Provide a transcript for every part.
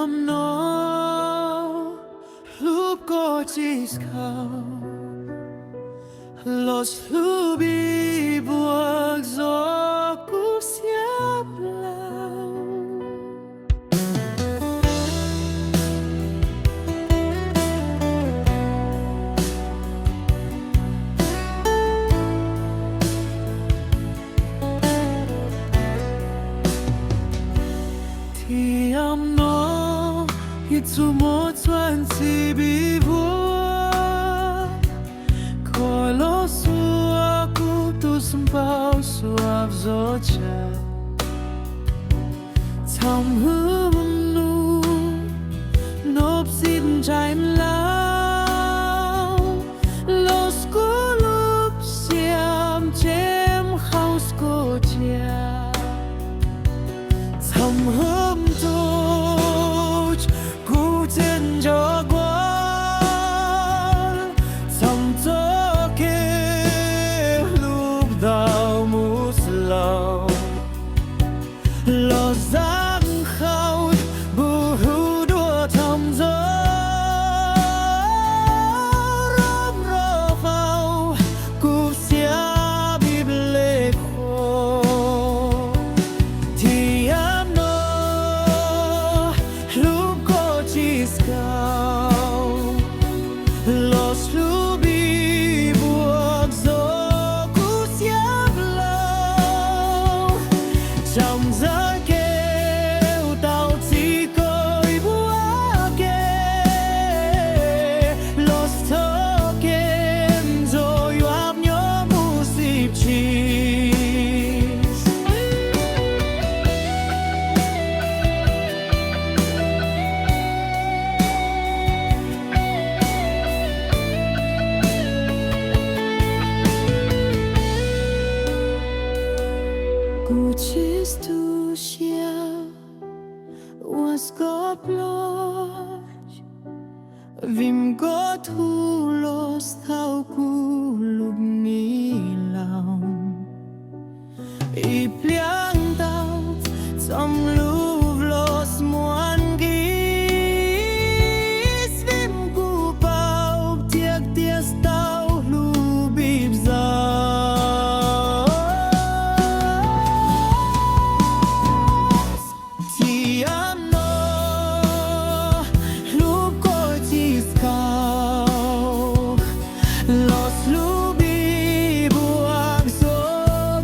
amno lubko ciskał, los lubi Bóg z oku zjablał. Ti amno itu motuan si bivua Kolo suaku tu sembau suap zocha Thầm hứa nu nộp xin trái lao Los kulub siam chem khaus ko chia Thầm hứa tôi cụ tên cho quan Thầm cho kê lúc đau mút lâu Lo giang khâu bù hữu đua thầm gió Rõm rõ vào cụ xia bịp lệ khô Thì Los lubi buộc gió cú xiếp lâu Trong gió kêu tàu chỉ coi búa kê Los thơ kênh rồi áp nhớ mù dịp chis Gutes du hier, was Gott bloß, wem Gott hulos thau kulub ni laum. I pliang tau, som luv los muan gis, wem gu bau, tiek ties tau lubib zau. Los lubi buag zo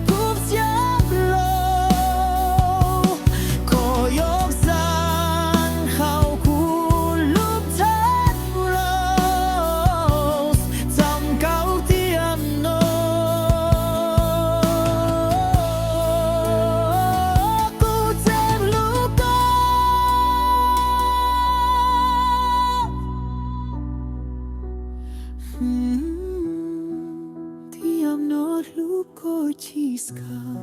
kup siaplo Koyok san khao kulub tat ros Tam kau tiam no Ku tem luka Lubko ciskał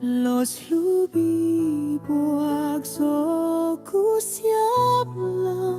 Los lubi buag z oku zjablał